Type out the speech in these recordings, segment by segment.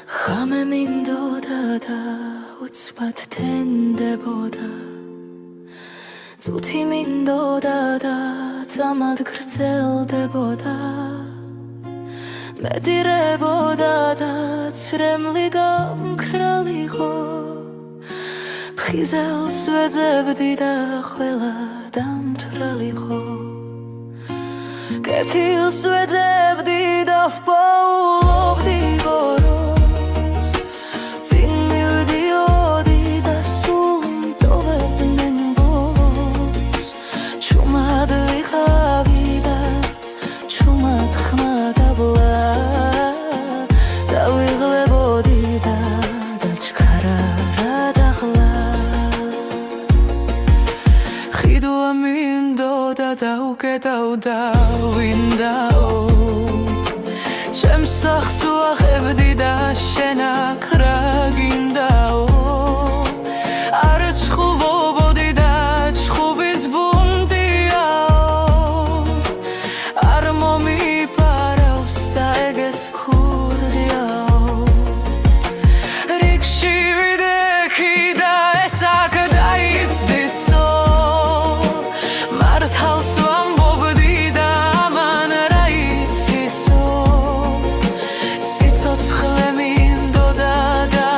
ხამე მინდოდა და უცბად თენდებოდა წუთი მინდოდა და წამად გრძელდებოდა მედირებოდა და ცრემლი გამქრალიყო ფხიზელს ვეძებდი და ყველა დამთვრალიყო კეთილს ვეძებდი და ვპოულობდი ბოროს წინ მივდიოდი და სულ მტოვებდნენ ბოლოს ჩუმად ვიხავი და ჩუმად ხმა დაბლა დავიღლებოდი და დაჩქარა რა დახლა ხიდვა მინდოდა და უკეტავდა ვინდაო ჩემს სახს ვახებდი და შენ აქ რა გინდაო არ ჩხუბობოდი და ჩხუბის ბუნდიაო არ მომიპარავს და ეგეც ქურდიაო რიგში ვიდექი და ეს აქ დაიცდისო მართალს ვამბობდი და ამან რა იცისო სიცოცხლე მინდოდა და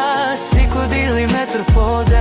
სიკვდილი მეტრფოდა